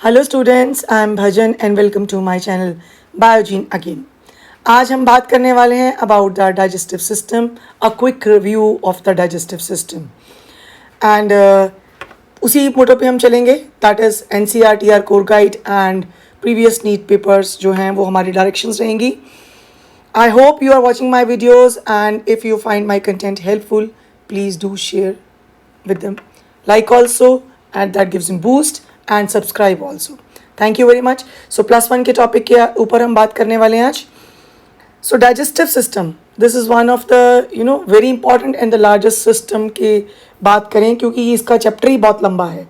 Hello students, I am Bhajan and welcome to my channel Biogene again. आज हम बात करने वाले हैं about the digestive system, a quick review of the digestive system and उसी motto पे हम चलेंगे, that is NCERT core guide and previous NEET papers जो हैं वो हमारी डायरेक्शंस रहेंगी। I hope you are watching my videos, and if you find my content helpful, please do share with them. Like also, and that gives them boost, and subscribe also. Thank you very much. So +1 के topic के ऊपर हम बात करने वाले हैं आज. So digestive system, this is one of the very important and the largest system के बात करें क्योंकि इसका चैप्टर ही बहुत लंबा है.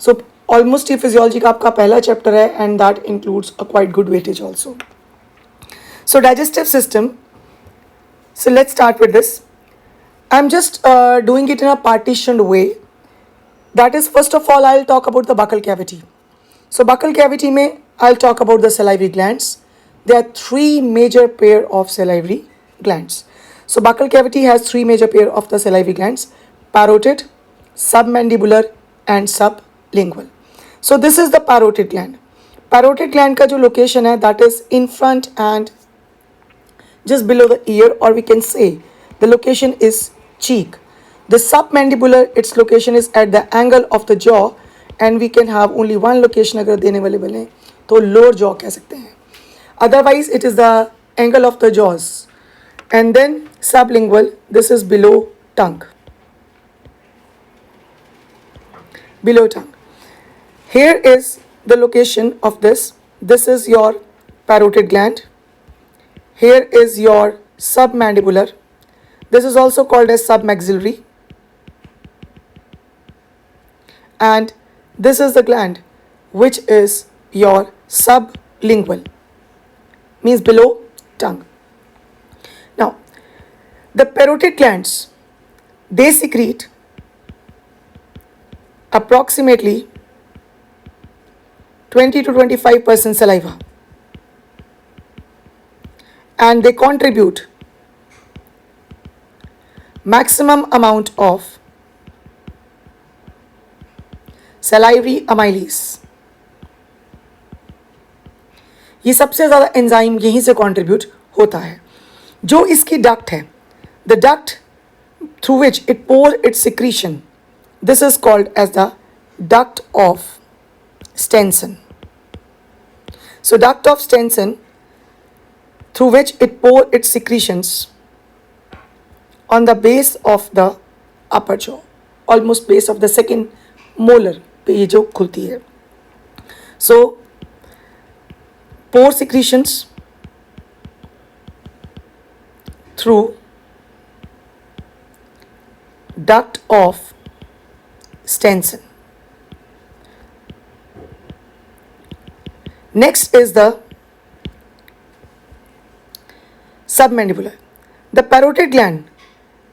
So almost ये फिजियोलॉजी का आपका पहला चैप्टर है and that includes a quite good weightage also. So digestive system, so let's start with this. I'm just doing it in a partitioned way. That is, first of all, I'll talk about the buccal cavity. So buccal cavity mein, I'll talk about the salivary glands. There are three major pair of salivary glands. So buccal cavity has three major pair of the salivary glands: parotid, submandibular and sublingual. So this is the parotid gland. Parotid gland का जो location है, that is in front and just below the ear, or we can say the location is cheek. The submandibular, its location is at the angle of the jaw, and we can have only one location अगर देने वाले बने तो lower jaw कह सकते हैं. Otherwise it is the angle of the jaws. And then sublingual, this is below tongue. Below tongue. Here is the location of this. This is your parotid gland. Here is your submandibular. This is also called as submaxillary. And this is the gland which is your sublingual, means below tongue. Now, the parotid glands, they secrete approximately 20 to 25% saliva, and they contribute maximum amount of salivary amylase. ये सबसे ज़्यादा enzyme यहीं से contribute होता है. जो इसकी डक्ट है, the duct through which it pour its secretion, this is called as the duct of Stensen. So duct of Stensen, through which it pour its secretions on the base of the upper jaw, almost base of the second molar पे ये जो खुलती है. So pour secretions through duct of Stenson. Next is the submandibular. The parotid gland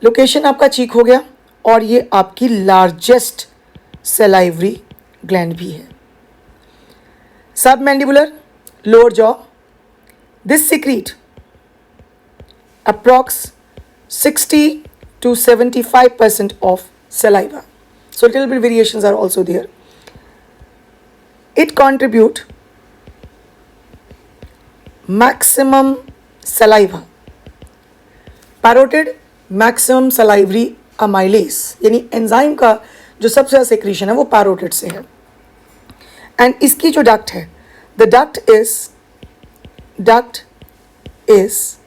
location आपका चीक हो गया, और ये आपकी लार्जेस्ट सलाइवरी ग्लैंड भी है. Submandibular, lower jaw, this secrete approx 60 to 75% of saliva. So little bit variations are also there. It contribute maximum saliva. Parotid maximum salivary amylase, यानी enzyme का जो सबसे ज़्यादा सेक्रीशन है वो पैरोटिड से है. एंड इसकी जो डक्ट है, the duct is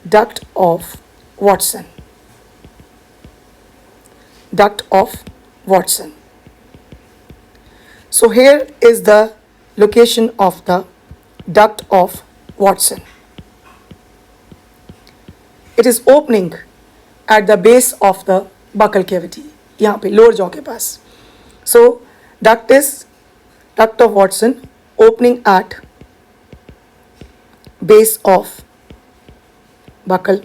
duct of Watson. Duct of Watson. So here is the location of the duct of Watson. It is opening at the base of the buccal cavity, यहाँ पे lower jaw के पास. So duct is duct of Watson, opening at base of buccal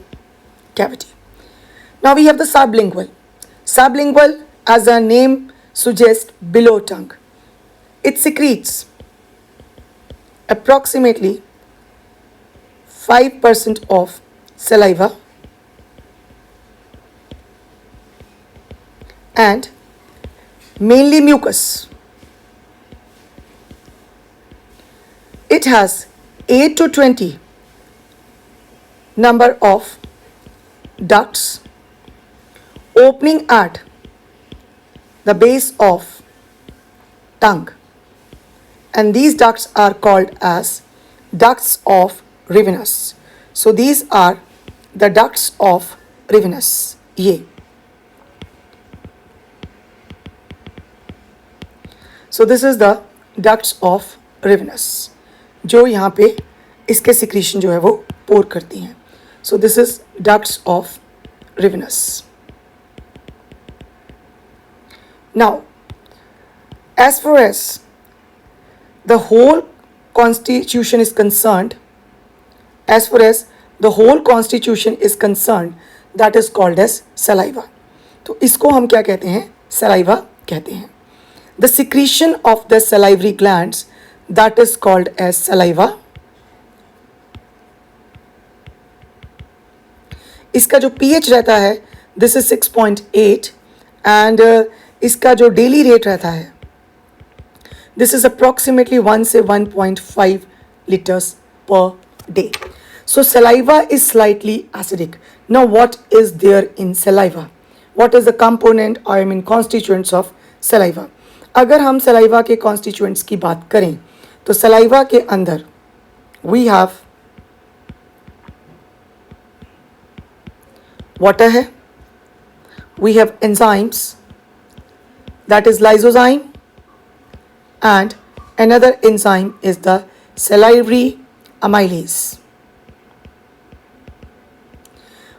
cavity. Now we have the sublingual. Sublingual, as the name suggests, below tongue. It secretes approximately 5% of saliva and mainly mucus. It has 8 to 20 number of ducts opening at the base of tongue, and these ducts are called as ducts of Rivinus. So these are the ducts of Rivinus. ये so this is the ducts of Rivinus जो यहाँ पे इसके secretion जो है वो पोर करती हैं. So this is ducts of Rivinus. Now, as far as the whole constitution is concerned, that is called as saliva. तो इसको हम क्या कहते हैं? Saliva कहते हैं. The secretion of the salivary glands, that is called as saliva. इसका जो pH रहता है, this is 6.8, and इसका जो डेली रेट रहता है, this is approximately 1 से 1.5 liters per day. So saliva is slightly acidic. Now what is there in saliva? What is the component, constituents of saliva? अगर हम saliva के constituents की बात करें तो saliva के अंदर we have water है, we have enzymes, that is lysozyme, and another enzyme is the salivary amylase.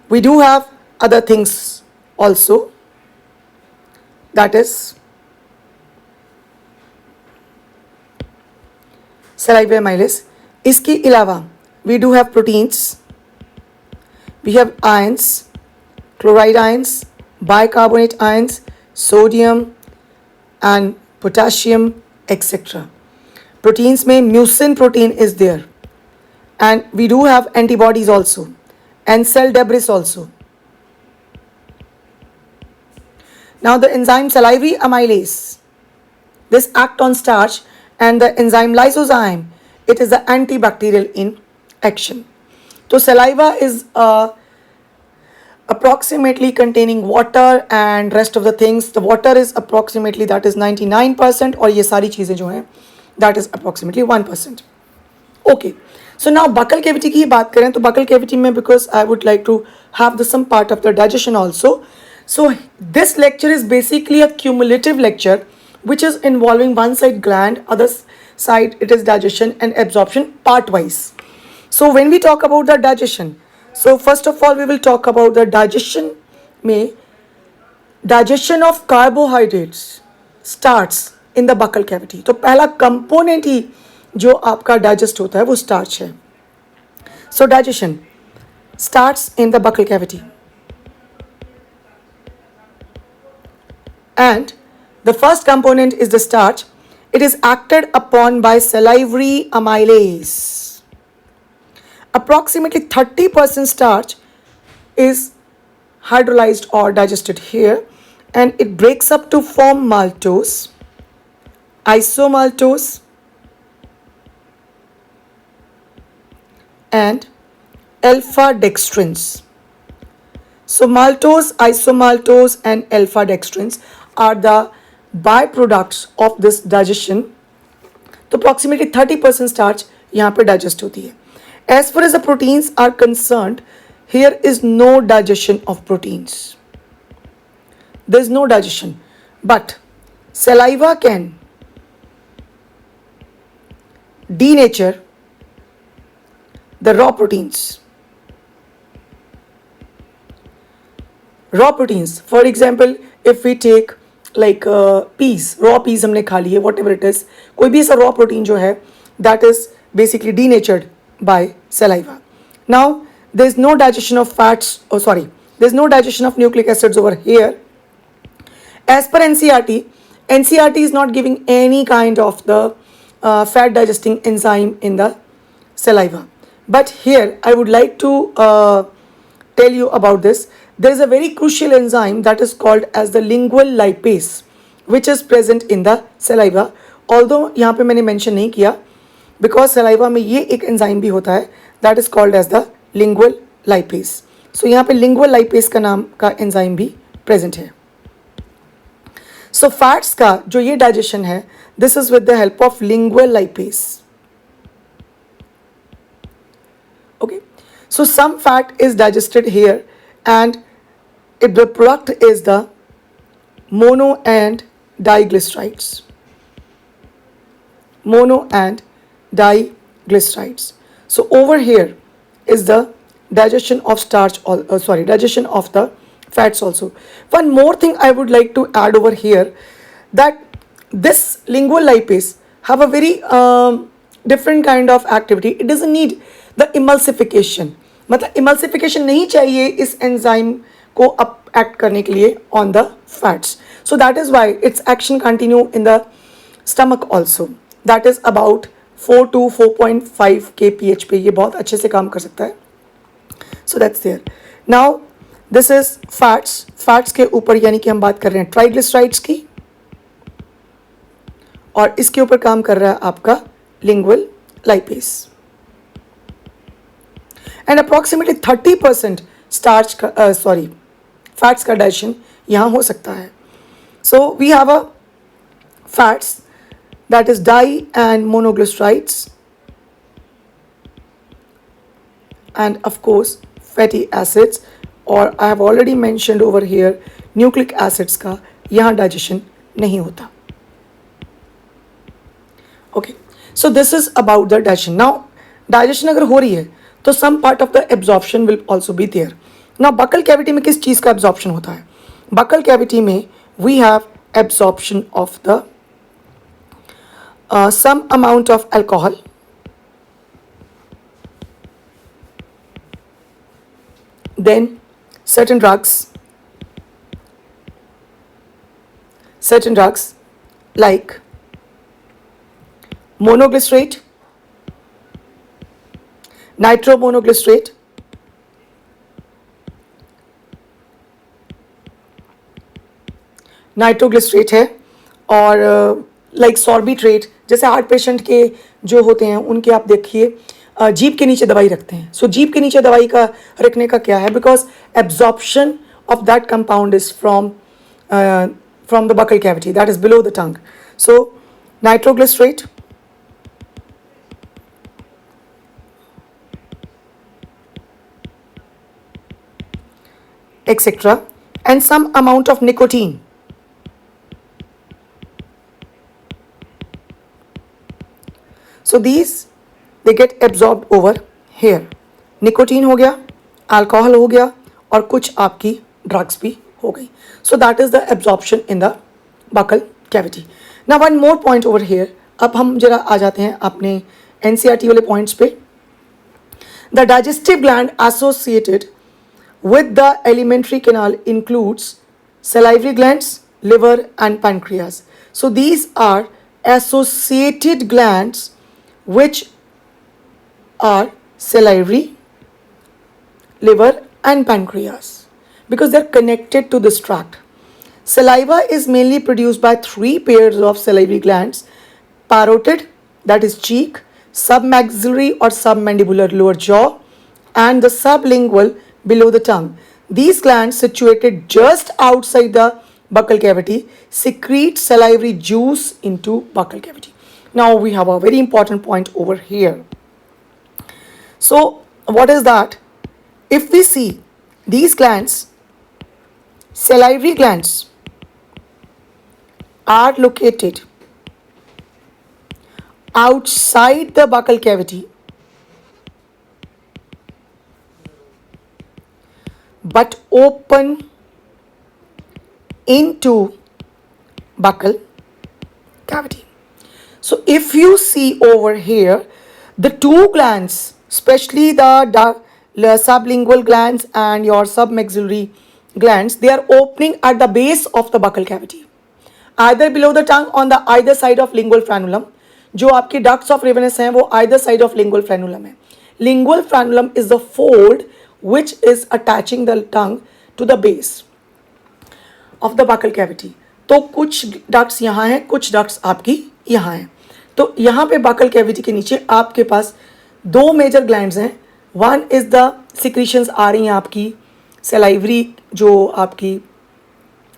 We do have other things also, that is salivary amylase. इसके अलावा we do have proteins, we have ions, chloride ions, bicarbonate ions, sodium and potassium, etc. Proteins में mucin protein is there, and we do have antibodies also and cell debris also. Now the enzyme salivary amylase, this act on starch, and the enzyme lysozyme, it is the antibacterial in action. So saliva is approximately containing water and rest of the things. The water is approximately, that is 99%, और ये सारी चीज़ें जो हैं that is approximately 1%. Okay, so now buccal cavity की बात करें तो buccal cavity में, because I would like to have some part of the digestion also. So this lecture is basically a cumulative lecture which is involving one side gland, other side it is digestion and absorption part wise. So when we talk about the digestion, so first of all we will talk about the digestion में digestion of carbohydrates starts in the buccal cavity. तो पहला component ही जो आपका digest होता है वो starch है. So digestion starts in the buccal cavity, and the first component is the starch. It is acted upon by salivary amylase. Approximately 30% starch is hydrolyzed or digested here, and it breaks up to form maltose, isomaltose, and alpha dextrins. So maltose, isomaltose, and alpha dextrins are the byproducts of this digestion. तो approximately 30% starch यहाँ पे digest होती है. As far as the proteins are concerned, here is no digestion of proteins. There is no digestion, but saliva can denature the raw proteins. Raw proteins, for example, if we take like peas, raw peas हमने खा लिए, whatever it is, कोई भी ऐसा raw protein जो है, that is basically denatured by saliva. Now there is no digestion of fats, there is no digestion of nucleic acids over here. As per NCERT, NCERT is not giving any kind of the fat digesting enzyme in the saliva. But here I would like to tell you about this. There is a very crucial enzyme that is called as the lingual lipase, which is present in the saliva. Although यहाँ पे मैंने mention नहीं किया, because saliva में ये एक enzyme भी होता है that is called as the lingual lipase. So यहाँ पे लिंगुअल लाइपेज का नाम का एंजाइम भी प्रेजेंट है. सो फैट्स का जो ये डाइजेशन है this is with the help of lingual lipase. Okay, so some fat is digested here and the product is the mono and diglycerides. Mono and diglycerides. So over here is the digestion of starch, digestion of the fats also. One more thing I would like to add over here, that this lingual lipase have a very different kind of activity. It doesn't need the emulsification. मतलब emulsification नहीं चाहिए इस enzyme को act करने के लिए on the fats. So that is why its action continue in the stomach also. That is about 4 to 4.5 kph पे ये बहुत अच्छे से काम कर सकता है. So that's there. Now this is fats. Fats के ऊपर यानी कि हम बात कर रहे हैं triglycerides की, और इसके ऊपर काम कर रहा है आपका lingual lipase. And approximately 30% starch fats का digestion यहाँ हो सकता है. So we have a fats that is di and monoglycerides, and of course fatty acids, or I have already mentioned over here nucleic acids का यहाँ digestion नहीं होता. Okay, so this is about the digestion. Now digestion अगर हो रही है तो some part of the absorption will also be there. Now buccal cavity में किस चीज़ का absorption होता है? Buccal cavity में we have absorption of the some amount of alcohol, then certain drugs like monoglycerate, nitromonoglycerate, नाइट्रोग्लिसरेट है, और लाइक सॉर्बिट्रेट, जैसे heart patient के जो होते हैं उनके आप देखिए जीभ के नीचे दवाई रखते हैं. सो जीभ के नीचे दवाई का रखने का क्या है, because absorption of that compound is from the buccal cavity, that is below the tongue. So nitroglycerate, etc., and some amount of nicotine. So these they get absorbed over here. Nicotine हो गया, alcohol हो गया, और कुछ आपकी drugs भी हो गई. So that is the absorption in the buccal cavity. Now one more point over here. अब हम जरा आ जाते हैं अपने NCERT वाले points पे. The digestive gland associated with the alimentary canal includes salivary glands, liver and pancreas. So these are associated glands which are salivary, liver and pancreas because they are connected to this tract. Saliva is mainly produced by 3 pairs of salivary glands: parotid, that is cheek, submaxillary or submandibular lower jaw, and the sublingual below the tongue. These glands situated just outside the buccal cavity secrete salivary juice into buccal cavity. Now we have a very important point over here. So what is that? If we see these glands, salivary glands are located outside the buccal cavity but open into buccal cavity. So if you see over here, the 2 glands, especially the sublingual glands and your submaxillary glands, they are opening at the base of the buccal cavity, either below the tongue on the either side of lingual frenulum. जो आपकी ducts of Ravenous हैं वो either side of lingual frenulum है. Lingual frenulum is the fold which is attaching the tongue to the base of the buccal cavity. तो कुछ ducts यहाँ हैं, कुछ ducts आपकी यहाँ हैं. तो यहाँ पे बकल कैविटी के नीचे आपके पास दो मेजर ग्लैंड्स हैं. वन इज़ द सिक्रीशंस आ रही हैं आपकी सलाइवरी जो आपकी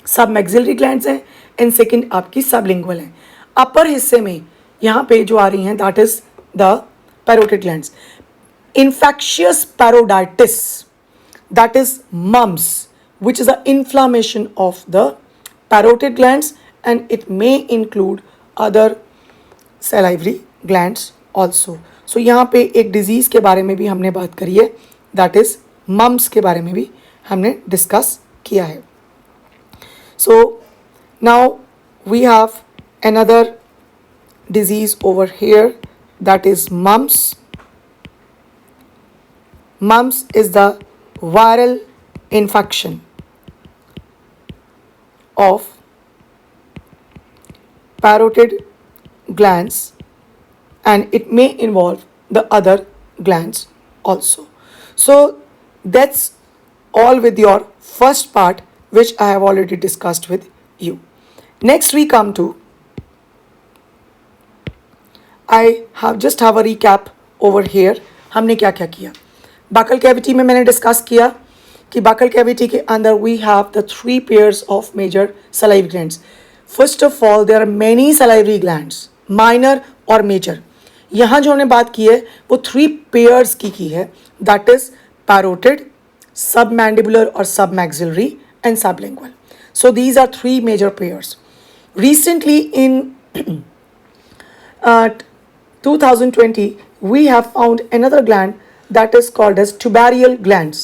सब मैक्सिलरी ग्लैंड्स हैं, एंड सेकंड आपकी सबलिंगुअल है. अपर हिस्से में यहाँ पे जो आ रही हैं that is the parotid glands. Infectious parotitis that is mumps which is an inflammation of the parotid glands, and it may include other salivary glands also. So यहाँ पे एक डिजीज़ के बारे में भी हमने बात करी है, that is mumps के बारे में भी हमने डिस्कस किया है. So now we have another disease over here, that is mumps. Mumps is the viral infection of parotid glands, and it may involve the other glands also. So that's all with your first part, which I have already discussed with you. Next we come to, I have a recap over here. हमने क्या क्या किया. Buccal cavity में मैंने discuss किया कि buckle cavity के अंदर we have the three pairs of major salivary glands. First of all there are many salivary glands, minor और मेजर. यहाँ जो हमने बात की है वो थ्री पेयर्स की है, that is parotid, sub mandibular और sub maxillary and sublingual. So these are three major pairs. Recently in 2020 we have found another gland that is called as tubarial glands.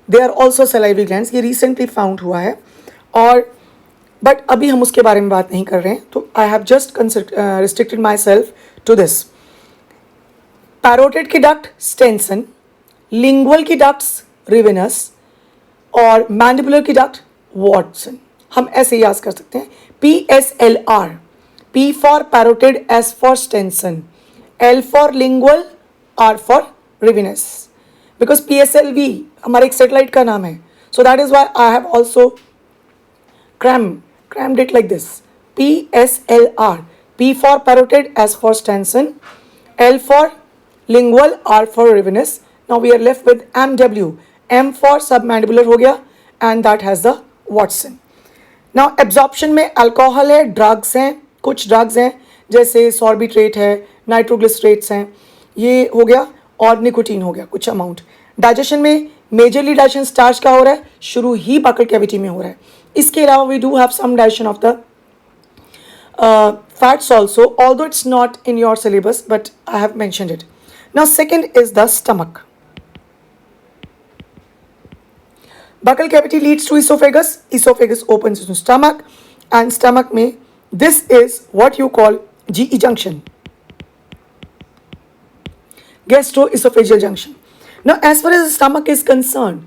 They are also salivary glands. ये recently found हुआ है, और but अभी हम उसके बारे में बात नहीं कर रहे हैं. तो I have just restricted myself to this. Parotid की डक्ट स्टेंसन, लिंगुअल की डक्ट्स रिवेनस और मैंडिबुलर की डक्ट वॉटसन. हम ऐसे याद कर सकते हैं PSLR. P for parotid, S for stenson, L for lingual, R for revenous. Because PSLV हमारे एक सेटेलाइट का नाम है. So that is why I have also crammed it like this. PSLR. P for parotid, S for stenson, L for lingual, R for revenous. Now we are left with MW. M for submandibular हो गया, and that has the Watson. Now absorption में alcohol है, drugs हैं, कुछ drugs हैं जैसे Sorbitrate है, नाइट्रोग्लिसरेट्स हैं, ये हो गया, और निकोटीन हो गया कुछ अमाउंट. डाइजेशन में मेजरली डाइजेशन स्टार्च का हो रहा है, शुरू ही बकल कैविटी में हो रहा है. इसके अलावा we do have some digestion of the fats also, although it's not in your syllabus but I have mentioned it. Now second is the stomach. Buccal cavity leads to esophagus. Esophagus opens into stomach, and stomach में this is what you call GE junction, gastroesophageal junction. Now as far as the stomach is concerned,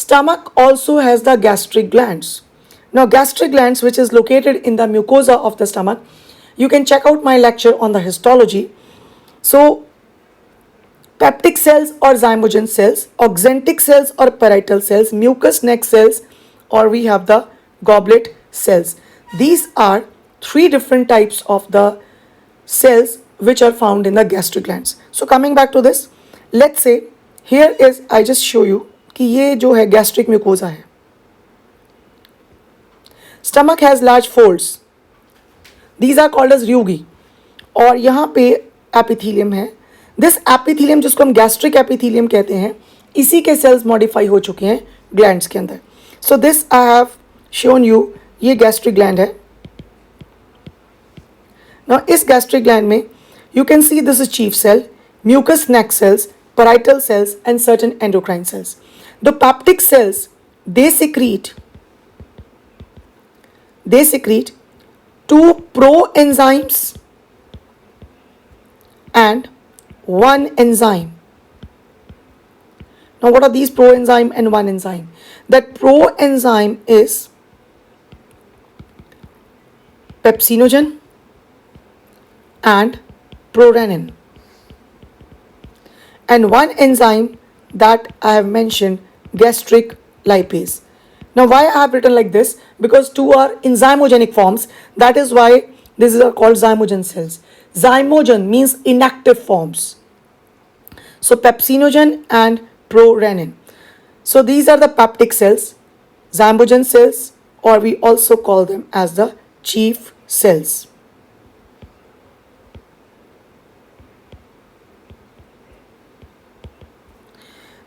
stomach also has the gastric glands. Now gastric glands, which is located in the mucosa of the stomach, you can check out my lecture on the histology. So peptic cells or zymogen cells, oxyntic cells or parietal cells, mucous neck cells, or we have the goblet cells. These are three different types of the cells which are found in the gastric glands. So coming back to this, let's say here is, I just show you कि ये जो है gastric mucosa है. Stomach has large folds. These are called as rugae. और यहाँ पे epithelium है. This epithelium, जिसको हम गैस्ट्रिक एपिथेलियम कहते हैं, इसी के सेल्स मॉडिफाई हो चुके हैं ग्लैंड्स के अंदर. So this I have shown you, ये गैस्ट्रिक ग्लैंड है. नाउ इस गैस्ट्रिक ग्लैंड में you can see this is chief cell, mucous neck cells, parietal cells and certain endocrine cells. The peptic cells, they secrete two proenzymes and one enzyme. Now what are these proenzyme and one enzyme? That proenzyme is pepsinogen and prorenin, and one enzyme that I have mentioned, gastric lipase. Now why I have written like this? Because two are enzymogenic forms, that is why these are called zymogen cells. Zymogen means inactive forms. So pepsinogen and prorenin. So these are the peptic cells, zymogen cells, or we also call them as the chief cells.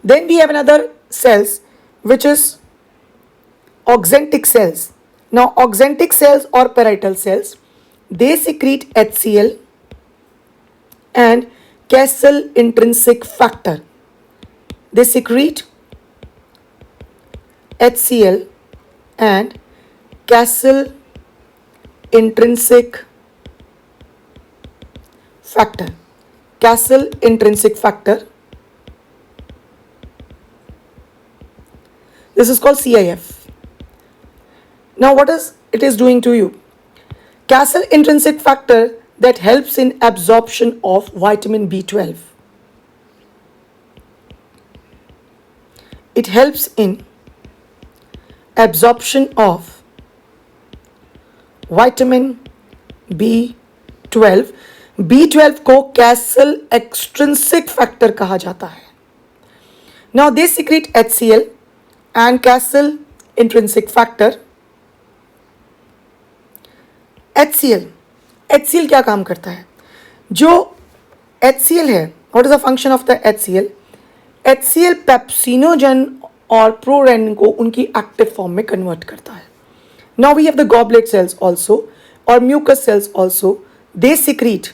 Then we have another cells which is oxantic cells. Now oxantic cells or parietal cells, they secrete HCl and Castle intrinsic factor. They secrete HCl and Castle intrinsic factor. Castle intrinsic factor. This is called CIF. Now what is it is doing to you? Castle intrinsic factor that helps in absorption of vitamin B12. It helps in absorption of vitamin B12. B12 को Castle extrinsic factor कहा जाता है. Now they secrete HCl and Castle intrinsic factor. HCl क्या काम करता है? जो HCl है, what is the function of the HCl? HCl pepsinogen और प्रोरेनिन को उनकी एक्टिव फॉर्म में कन्वर्ट करता है. Now we have the goblet cells also or mucus cells also. They secrete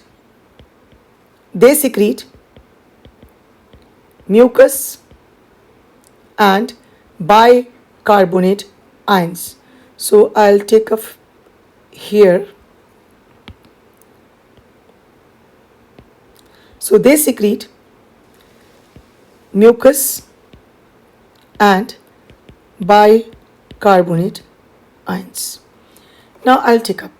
mucus and bicarbonate ions. So I'll take up here. So they secrete mucus and bicarbonate ions. Now I'll take up.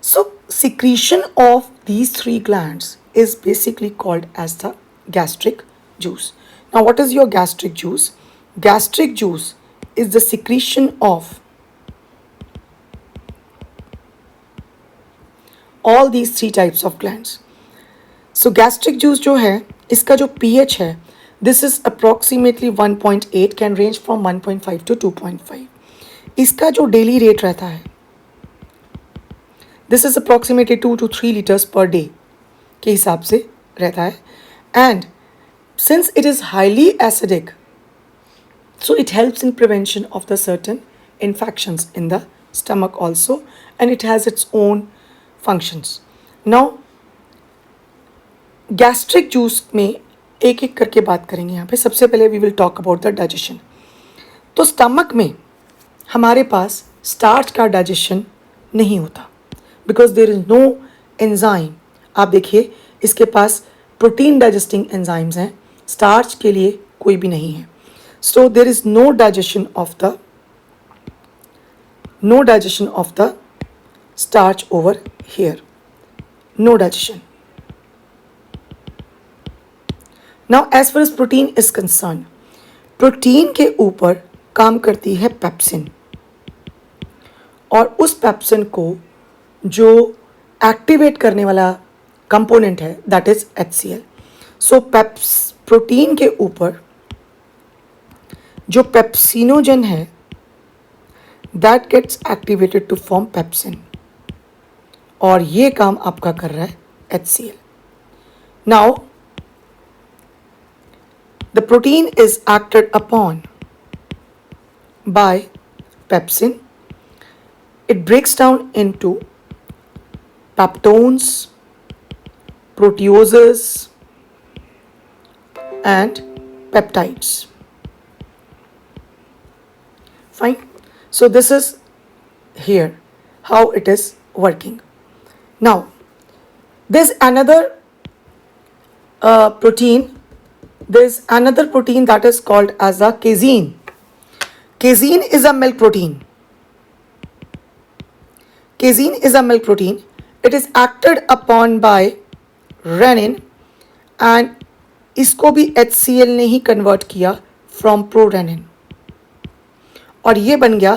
So secretion of these three glands is basically called as the gastric juice. Now what is your gastric juice? Gastric juice is the secretion of all these three types of glands. So gastric juice जो है, इसका जो pH है, this is approximately 1.8, can range from 1.5 to 2.5. इसका जो daily rate रहता है, this is approximately 2 to 3 liters per day के हिसाब से रहता है. And since it is highly acidic, so it helps in prevention of the certain infections in the stomach also, and it has its own functions. Now gastric juice में एक एक करके बात करेंगे. यहाँ पे सबसे पहले we will talk about the digestion. तो स्टमक में हमारे पास स्टार्च का डाइजेशन नहीं होता because there is no enzyme. आप देखिए इसके पास प्रोटीन डाइजेस्टिंग एंजाइम्स हैं, स्टार्च के लिए कोई भी नहीं है. So there is no digestion of the starch over here. No digestion. Now as far as protein is concerned, protein के ऊपर काम करती है पेप्सिन, और उस पेप्सिन को जो एक्टिवेट करने वाला कंपोनेंट है दैट इज HCl. सो प्रोटीन के ऊपर जो पेप्सिनोजन है that gets activated to form pepsin, और ये काम आपका कर रहा है HCl. Now the protein is acted upon by pepsin. It breaks down into peptones, proteases and peptides. Fine. So this is here how it is working. Now there's another protein. There's another protein that is called as a casein. Casein is a milk protein. Casein is a milk protein. It is acted upon by renin and इसको भी HCl ने ही convert किया from prorenin, और ये बन गया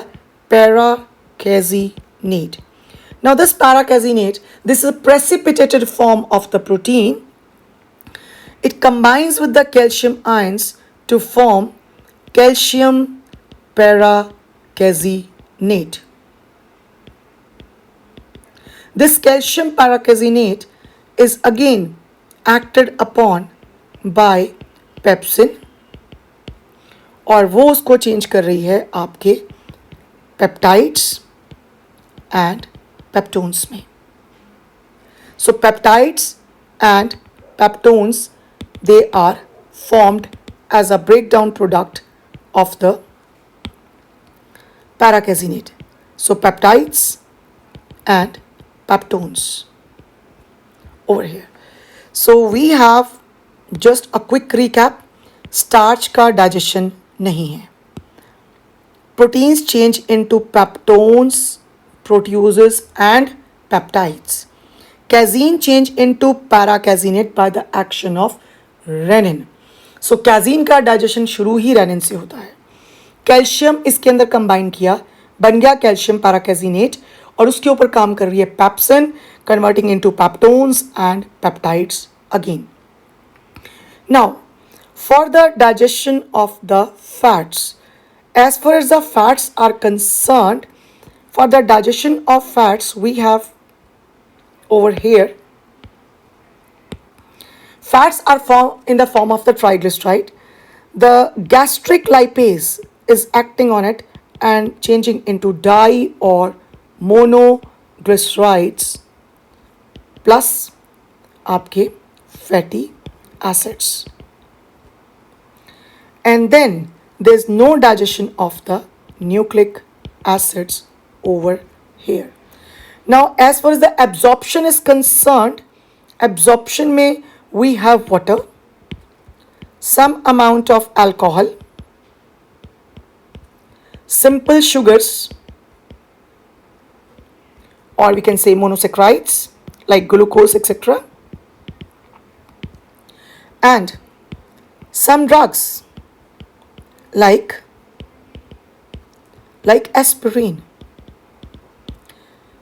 पैराकेजिनेट. Now this para-caseinate, this is a precipitated form of the protein. It combines with the calcium ions to form calcium para-caseinate. This calcium para-caseinate is again acted upon by pepsin और वो उसको change कर रही है आपके peptides and peptones में. So peptides and peptones, they are formed as a breakdown product of the para-caseinate. So peptides and peptones over here. So we have just a quick recap. Starch का digestion नहीं है. Proteins change into peptones, proteases and peptides. Casein change into para-caseinate by the action of renin. So casein का digestion शुरू ही renin से होता है. Calcium इसके अंदर कंबाइन किया, बन गया कैल्शियम पैराकेजिनेट और उसके ऊपर काम कर रही है pepsin, converting into peptones and peptides again. Now for the digestion of the fats, as far as the fats are concerned, for the digestion of fats we have over here, fats are formed in the form of the triglyceride. The gastric lipase is acting on it and changing into di or monoglycerides plus आपके fatty acids. And then there's no digestion of the nucleic acids over here. Now as far as the absorption is concerned, absorption में we have water, some amount of alcohol, simple sugars or we can say monosaccharides like glucose etc. and some drugs like aspirin.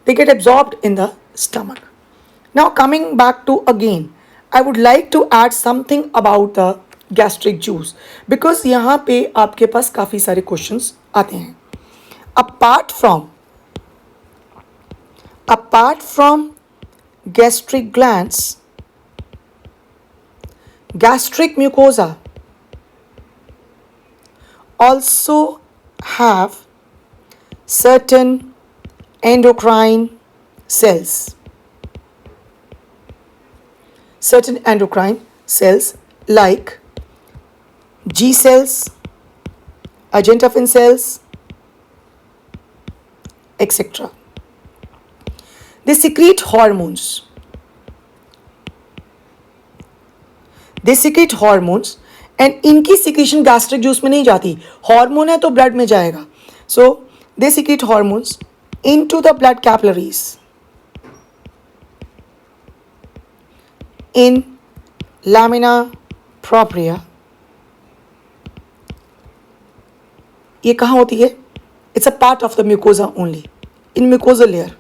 They get absorbed in the stomach. Now coming back to again, I would like to add something about the gastric juice because यहाँ पे आपके पास काफ़ी सारे questions आते हैं. Apart from gastric glands, gastric mucosa also have certain endocrine cells. Certain endocrine cells like G cells, argintophane cells, etc. They secrete hormones. And इनकी secretion gastric juice में नहीं जाती. हार्मोन है तो ब्लड में जाएगा. So they secrete hormones into the blood capillaries in lamina propria. ये कहाँ होती है? It's a part of the mucosa only, in mucosal layer.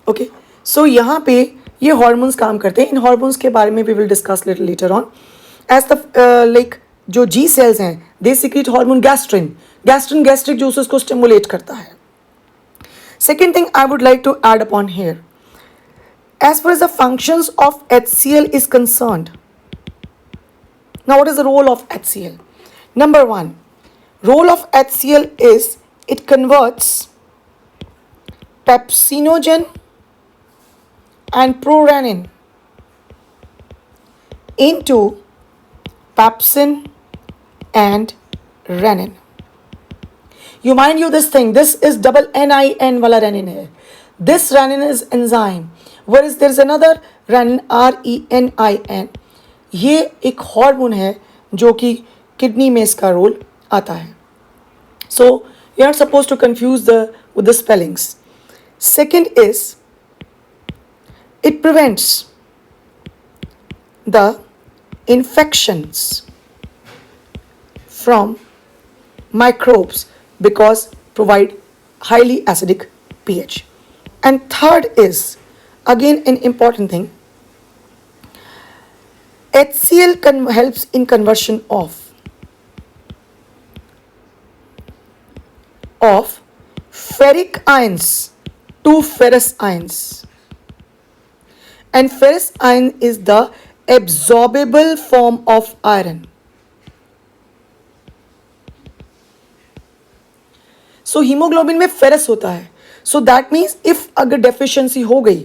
Okay, so यहाँ पे ये हार्मोन्स काम करते हैं. इन हार्मोन्स के बारे में we will discuss little later on. As the like जो जी सेल्स हैं they secrete hormone gastrin. Gastrin gastric juices को स्टिमुलेट करता है. Second thing I would like to add upon here, as far as the functions of HCl is concerned. Now what is the role of HCl? Number one, role of HCl is it converts pepsinogen and prorenin into pepsin and renin. You mind you this thing, this is double NIN wala renin hai. This renin is enzyme, whereas there is another renin RENIN. ये एक hormone है जो कि kidney में इसका role आता है. So you are not supposed to confuse with the spellings. Second is it prevents the infections from microbes because provide highly acidic pH. And third is, again an important thing, HCl helps in conversion of ferric ions to ferrous ions. And ferrous ion is the absorbable form of iron. So haemoglobin में ferrous होता है. सो that means if अगर deficiency हो गई,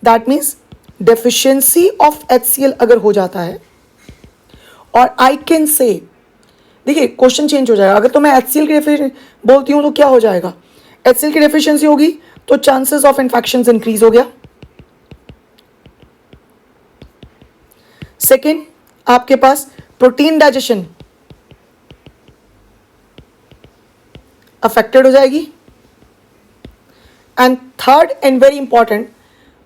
that means deficiency of HCl अगर हो जाता है, और आई कैन से, देखिए क्वेश्चन चेंज हो जाएगा. अगर तो मैं HCl की डेफिशिएंसी बोलती हूँ तो क्या हो जाएगा, HCl की डेफिशिएंसी होगी तो चांसेस ऑफ इन्फेक्शन इंक्रीज हो गया. सेकेंड, आपके पास प्रोटीन डाइजेशन अफेक्टेड हो जाएगी. And third and very important,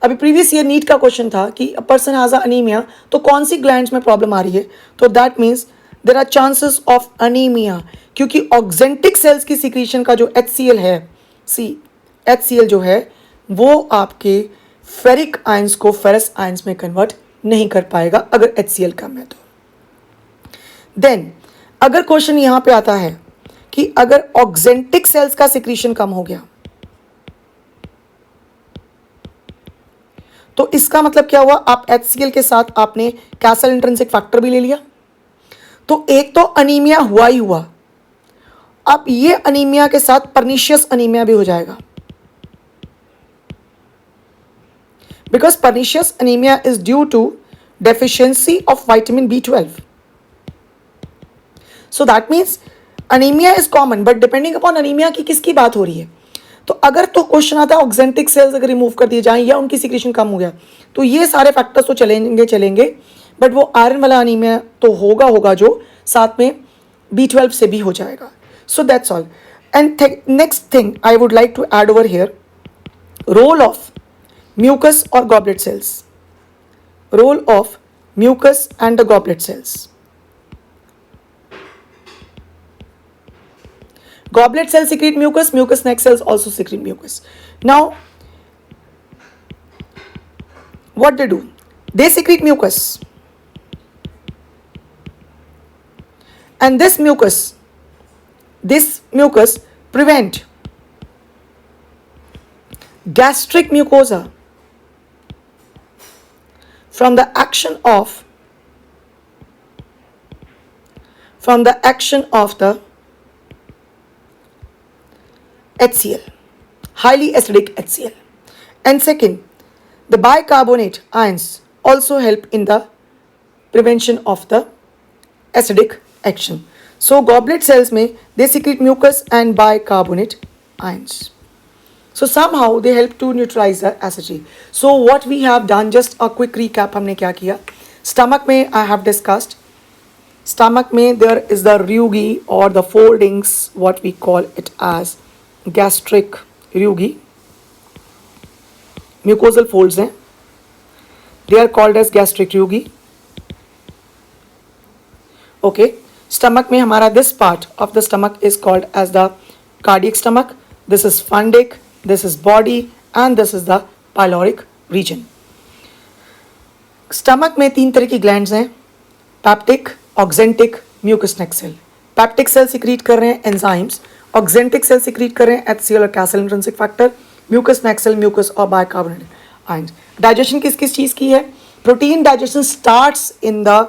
अभी प्रीवियस ईयर नीट का क्वेश्चन था कि अ पर्सन हैज अनीमिया, तो कौन सी ग्लैंड्स में प्रॉब्लम आ रही है, तो that means there are chances of anaemia, क्योंकि ऑक्जेंटिक सेल्स की सिक्रीशन का जो HCl है, HCl जो है वो आपके फेरिक आयंस को फेरस आयंस में कन्वर्ट नहीं कर पाएगा अगर HCl कम है तो. देन अगर क्वेश्चन यहां पे आता है कि अगर ऑक्जेंटिक सेल्स का सिक्रीशन कम हो गया, तो इसका मतलब क्या हुआ, आप HCl के साथ आपने कैसल इंट्रिंसिक फैक्टर भी ले लिया, तो एक तो अनीमिया हुआ ही हुआ, अब ये अनीमिया के साथ पर्निशियस अनीमिया भी हो जाएगा, because pernicious anaemia is due to deficiency of vitamin B12. So that means anaemia is common, but depending upon anaemia की किसकी बात हो रही है. तो अगर तो क्वेश्चन आता है ऑक्जेंटिक सेल्स अगर रिमूव कर दिए जाएं या उनकी सिक्रीशन कम हो गया, तो ये सारे फैक्टर्स तो चलेंगे, बट वो आयरन वाला अनीमिया तो होगा जो साथ में B12 से भी हो जाएगा. So that's all. And next thing I would like to add over here, role of mucus और goblet cells. Role of mucus and the goblet cells. Goblet cells secrete mucus, mucous neck cells also secrete mucus. Now, what they do? They secrete mucus. And this mucus prevent gastric mucosa from the action of the HCl, highly acidic HCl. And second, the bicarbonate ions also help in the prevention of the acidic action. So goblet cells में they secrete mucus and bicarbonate ions. So somehow they help to neutralize the acidity. So what we have done, just a quick recap, हमने क्या किया. Stomach में I have discussed. Stomach में there is the rugae or the foldings, what we call it as gastric rugae, mucosal folds हैं, they are called as gastric rugae. Okay, stomach में हमारा this part of the stomach is called as the cardiac stomach, this is fundic, this is body and this is the pyloric region. Stomach में 3 तरह की glands हैं, peptic, oxyntic, mucous neck cell. Peptic cell secrete कर रहे हैं enzymes, oxyntic cell secrete कर रहे हैं HCl और castle intrinsic factor, mucus neck cell mucus और बाइकार्बोनेट आयंस. डाइजेशन किस किस चीज़ की है, protein digestion starts in the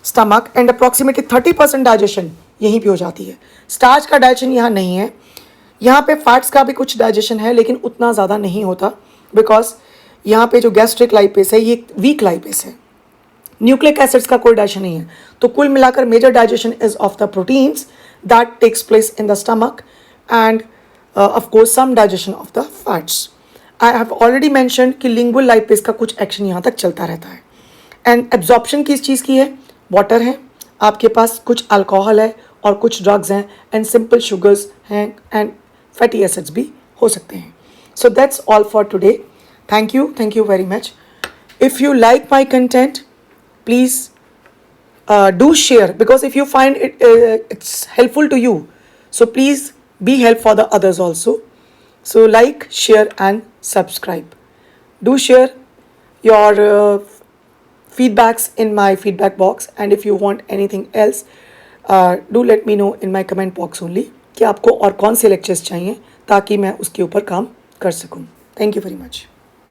stomach and approximately 30% digestion यहीं पे हो जाती है. स्टार्च का डाइजेशन यहाँ नहीं है, यहाँ पे फैट्स का भी कुछ डाइजेशन है लेकिन उतना ज़्यादा नहीं होता, बिकॉज यहाँ पे जो गैस्ट्रिक लाइपेस है ये वीक लाइपेस है, न्यूक्लिक एसिड्स का कोई डाइजेशन नहीं है. तो कुल मिलाकर major digestion is of the proteins that takes place in the stomach, and of course some digestion of the fats. I have already mentioned कि lingual lipase का कुछ एक्शन यहाँ तक चलता रहता है. एंड एब्जॉर्प्शन किस चीज़ की है, वाटर है, आपके पास कुछ अल्कोहल है और कुछ ड्रग्स हैं, एंड सिंपल शुगर्स हैं एंड फैटी एसिड्स भी हो सकते हैं. सो that's all for today. Thank you very much. If you like my content please do share, because if you find it's helpful to you, so please be help for the others also. So like, share and subscribe. Do share your feedbacks in my feedback box, and if you want anything else, do let me know in my comment box only कि आपको और कौन से lectures चाहिए ताकि मैं उसके ऊपर काम कर सकूँ. Thank you very much.